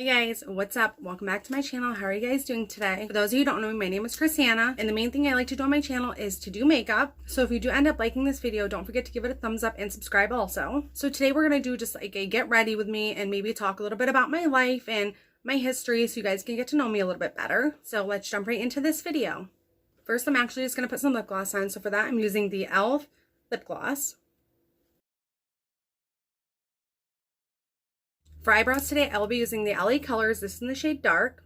Hey guys, what's up? Welcome back to my channel. How are you guys doing today? For those of you who don't know me, my name is Chrisanna, and the main thing I like to do on my channel is to do makeup. So if you do end up liking this video, don't forget to give it a thumbs up and subscribe also. So today we're going to do just like a get ready with me and maybe talk a little bit about my life and my history so you guys can get to know me a little bit better. So let's jump right into this video. First, I'm actually just going to put some lip gloss on. So for that, I'm using the e.l.f. lip gloss. For eyebrows today, I will be using the LA Colors. This is in the shade Dark.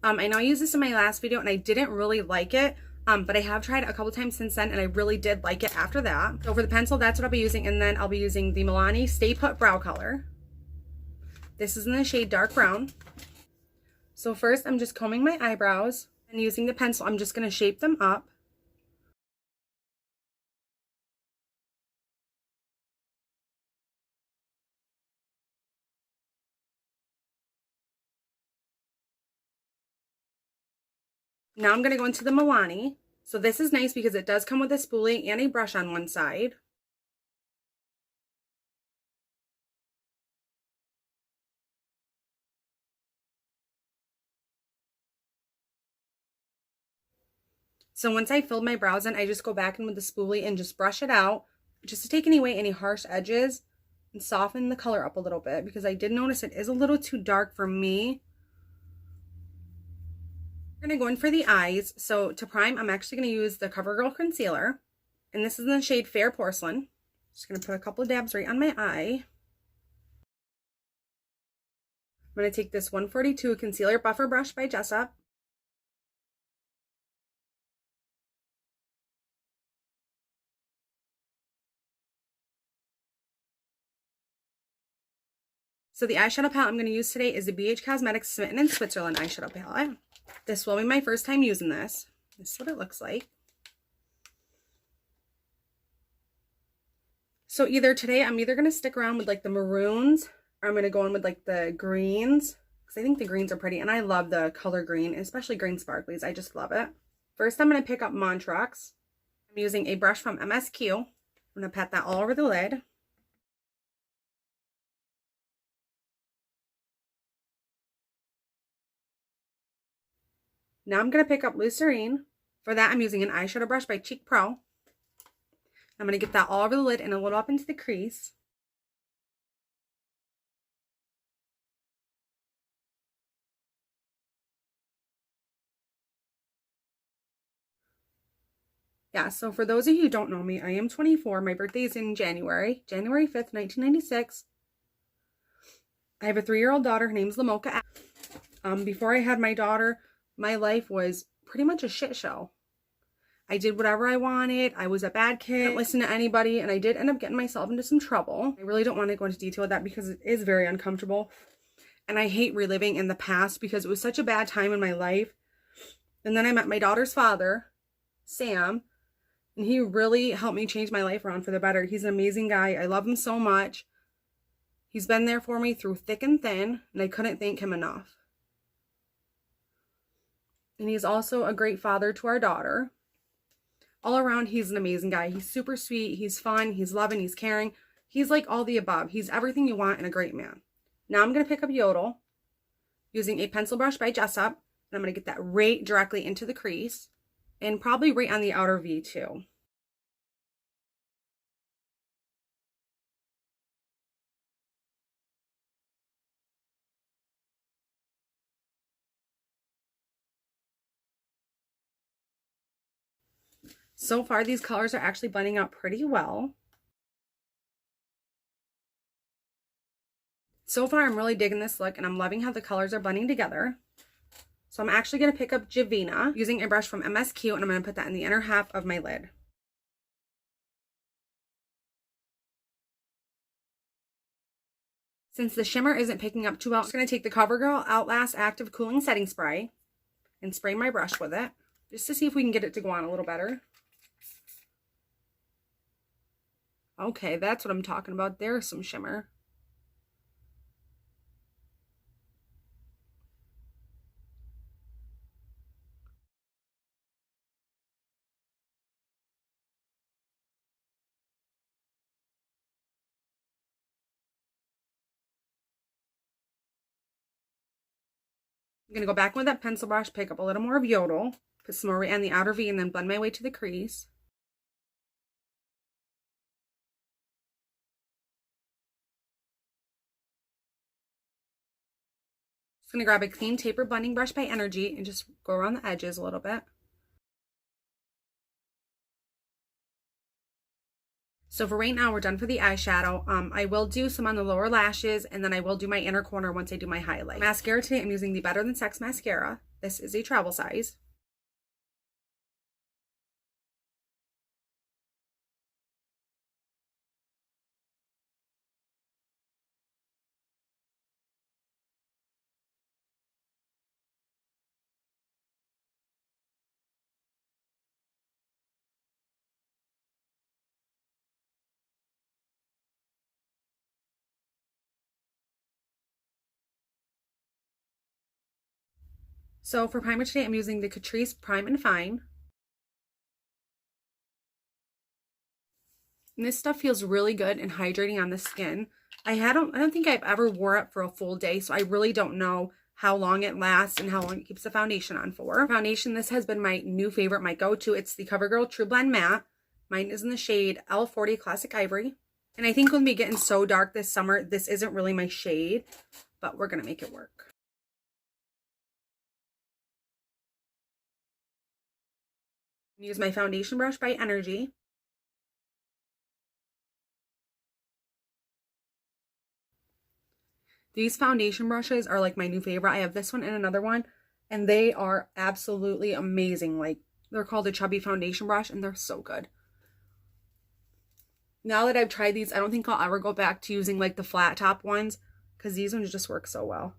I know I used this in my last video and I didn't really like it, but I have tried it a couple times since then and I really did like it after that. So for the pencil, that's what I'll be using, and then I'll be using the Milani Stay Put Brow Color. This is in the shade Dark Brown. So first, I'm just combing my eyebrows, and using the pencil, I'm just going to shape them up. Now I'm going to go into the Milani. So this is nice because it does come with a spoolie and a brush on one side. So once I filled my brows in, I just go back in with the spoolie and just brush it out, just to take away any harsh edges and soften the color up a little bit, because I did notice it is a little too dark for me. We're going to go in for the eyes. So to prime, I'm actually going to use the CoverGirl concealer, and this is in the shade Fair Porcelain. Just going to put a couple of dabs right on my eye. I'm going to take this 142 concealer buffer brush by Xoxo. So the eyeshadow palette I'm going to use today is the BH Cosmetics Smitten in Switzerland eyeshadow palette. This will be my first time using this. This is what it looks like. So today I'm either going to stick around with like the maroons, or I'm going to go in with like the greens, because I think the greens are pretty, and I love the color green, especially green sparklies. I just love it. First, I'm going to pick up Montrux. I'm using a brush from MSQ. I'm going to pat that all over the lid. Now I'm going to pick up Lucerne. For that, I'm using an eyeshadow brush by Cheek Pro. I'm going to get that all over the lid and a little up into the crease. Yeah, so for those of you who don't know me, I am 24. My birthday is in January 5th, 1996. I have a 3-year-old daughter. Her name's Lamoka. Before I had my daughter, my life was pretty much a shit show. I did whatever I wanted. I was a bad kid. I didn't listen to anybody, and I did end up getting myself into some trouble. I really don't want to go into detail with that because it is very uncomfortable. And I hate reliving in the past because it was such a bad time in my life. And then I met my daughter's father, Sam, and he really helped me change my life around for the better. He's an amazing guy. I love him so much. He's been there for me through thick and thin, and I couldn't thank him enough. And he's also a great father to our daughter. All around, he's an amazing guy. He's super sweet. He's fun. He's loving. He's caring. He's like all the above. He's everything you want in a great man. Now I'm going to pick up Yodel using a pencil brush by Xoxo, and I'm going to get that right directly into the crease and probably right on the outer V too. So far, these colors are actually blending out pretty well. So far, I'm really digging this look, and I'm loving how the colors are blending together. So I'm actually going to pick up Javina using a brush from MSQ, and I'm going to put that in the inner half of my lid. Since the shimmer isn't picking up too well, I'm just going to take the CoverGirl Outlast Active Cooling Setting Spray and spray my brush with it, just to see if we can get it to go on a little better. Okay, that's what I'm talking about. There's some shimmer. I'm going to go back with that pencil brush, pick up a little more of Yodel, put some more right on the outer V, and then blend my way to the crease. Just going to grab a clean taper blending brush by Energy and just go around the edges a little bit. So for right now, we're done for the eyeshadow. I will do some on the lower lashes, and then I will do my inner corner once I do my highlight. Mascara today, I'm using the Better Than Sex mascara. This is a travel size. So for primer today, I'm using the Catrice Prime and Fine. And this stuff feels really good and hydrating on the skin. I don't think I've ever wore it for a full day, so I really don't know how long it lasts and how long it keeps the foundation on for. Foundation, this has been my new favorite, my go-to. It's the CoverGirl True Blend Matte. Mine is in the shade L40 Classic Ivory. And I think with me getting so dark this summer, this isn't really my shade, but we're gonna make it work. Use my foundation brush by Energy. These foundation brushes are like my new favorite. I have this one and another one, and they are absolutely amazing. Like, they're called a chubby foundation brush, and they're so good. Now that I've tried these, I don't think I'll ever go back to using like the flat top ones, because these ones just work so well.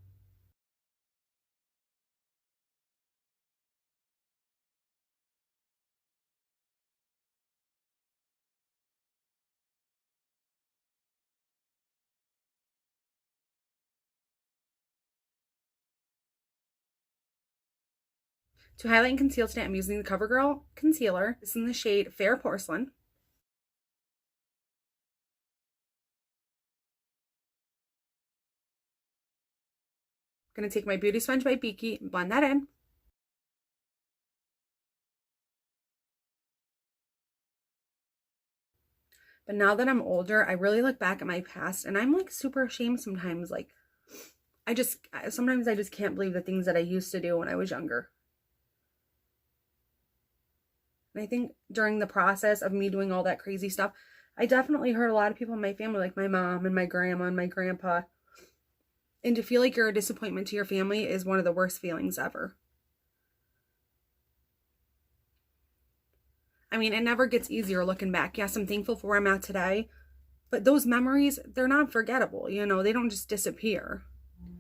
To highlight and conceal today, I'm using the CoverGirl Concealer. This is in the shade Fair Porcelain. I'm going to take my Beauty Sponge by Beaky and blend that in. But now that I'm older, I really look back at my past, and I'm like super ashamed sometimes. Like, sometimes I just can't believe the things that I used to do when I was younger. And I think during the process of me doing all that crazy stuff, I definitely hurt a lot of people in my family, like my mom and my grandma and my grandpa. And to feel like you're a disappointment to your family is one of the worst feelings ever. I mean, it never gets easier looking back. Yes, I'm thankful for where I'm at today, but those memories, they're not forgettable. You know, they don't just disappear.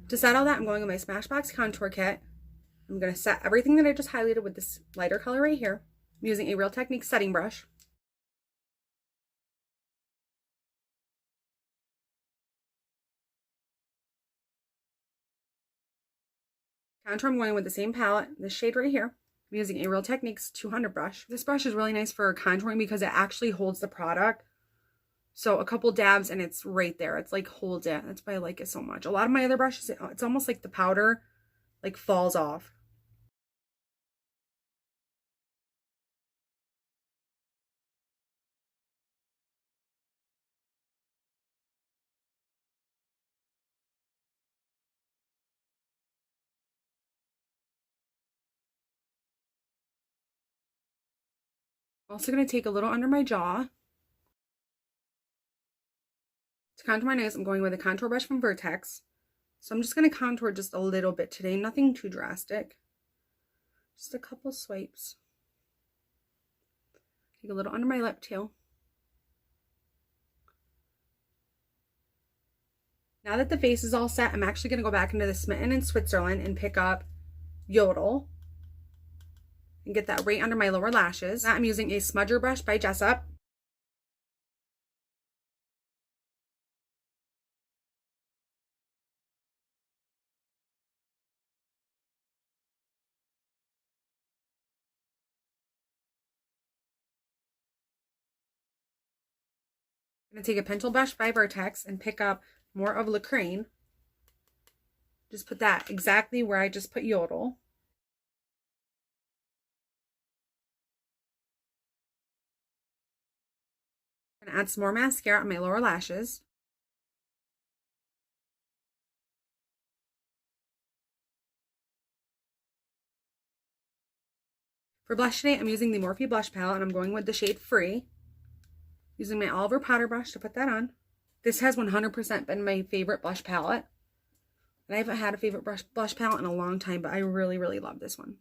To set all that, I'm going with my Smashbox Contour Kit. I'm going to set everything that I just highlighted with this lighter color right here. I'm using a Real Techniques setting brush. Contour, I'm going with the same palette, this shade right here. I'm using a Real Techniques 200 brush. This brush is really nice for contouring because it actually holds the product. So a couple dabs and it's right there. It's like holds it. That's why I like it so much. A lot of my other brushes, it's almost like the powder like falls off. I'm also going to take a little under my jaw. To contour my nose, I'm going with a contour brush from Vertex. So I'm just going to contour just a little bit today. Nothing too drastic. Just a couple swipes. Take a little under my lip too. Now that the face is all set, I'm actually going to go back into the Smitten in Switzerland and pick up Yodel and get that right under my lower lashes. Now I'm using a smudger brush by Jessup. I'm going to take a pencil brush by Vertex and pick up more of Lacraine. Just put that exactly where I just put Yodel. I'm gonna add some more mascara on my lower lashes. For blush today, I'm using the Morphe blush palette, and I'm going with the shade Free. Using my Oliver powder brush to put that on. This has 100% been my favorite blush palette. And I haven't had a favorite blush palette in a long time, but I really, really love this one.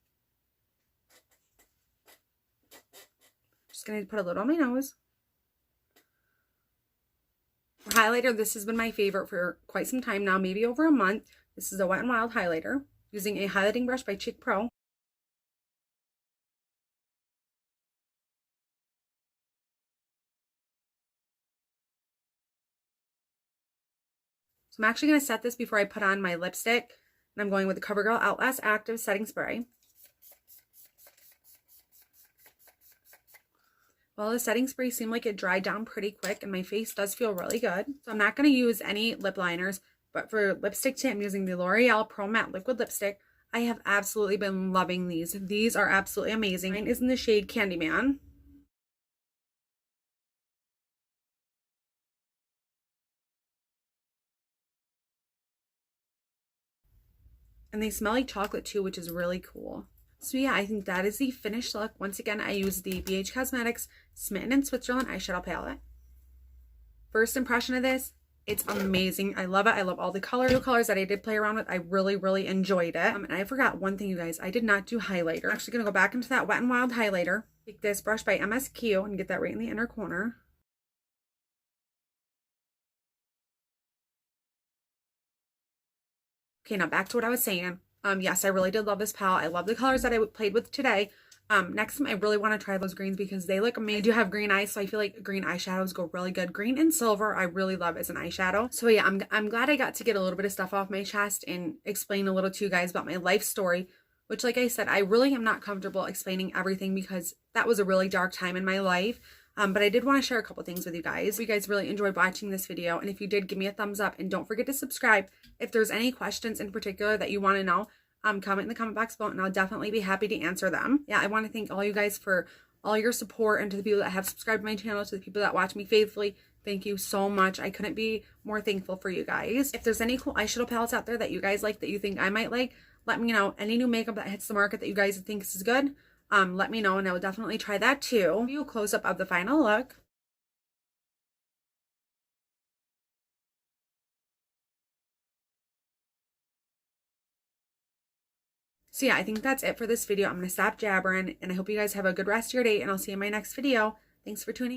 Just going to put a little on my nose. For highlighter, this has been my favorite for quite some time now, maybe over a month. This is a Wet n Wild highlighter using a highlighting brush by Cheek Pro. So I'm actually going to set this before I put on my lipstick. And I'm going with the CoverGirl Outlast Active Setting Spray. Well, the setting spray seemed like it dried down pretty quick, and my face does feel really good. So I'm not going to use any lip liners, but for lipstick today, I'm using the L'Oreal Pro Matte Liquid Lipstick. I have absolutely been loving these. These are absolutely amazing. Mine is in the shade Candyman. And they smell like chocolate too, which is really cool. So yeah, I think that is the finished look. Once again, I used the BH Cosmetics Smitten in Switzerland eyeshadow palette. First impression of this, it's amazing. I love it. I love all the colors that I did play around with. I really, really enjoyed it. And I forgot one thing, you guys. I did not do highlighter. I'm actually going to go back into that Wet n Wild highlighter. Take this brush by MSQ and get that right in the inner corner. Okay, now back to what I was saying. Yes, I really did love this palette. I love the colors that I played with today. Next time I really want to try those greens because they look amazing. I do have green eyes, so I feel like green eyeshadows go really good. Green and silver I really love as an eyeshadow. So yeah, I'm glad I got to get a little bit of stuff off my chest and explain a little to you guys about my life story, which, like I said, I really am not comfortable explaining everything because that was a really dark time in my life. But I did want to share a couple things with you guys. If you guys really enjoyed watching this video, and if you did, give me a thumbs up, and don't forget to subscribe. If there's any questions in particular that you want to know, comment in the comment box below, and I'll definitely be happy to answer them. Yeah, I want to thank all you guys for all your support, and to the people that have subscribed to my channel, to the people that watch me faithfully, thank you so much. I couldn't be more thankful for you guys. If there's any cool eyeshadow palettes out there that you guys like, that you think I might like, let me know. Any new makeup that hits the market that you guys think is good, let me know, and I will definitely try that too. Give you a close-up of the final look. So yeah, I think that's it for this video. I'm going to stop jabbering, and I hope you guys have a good rest of your day, and I'll see you in my next video. Thanks for tuning in.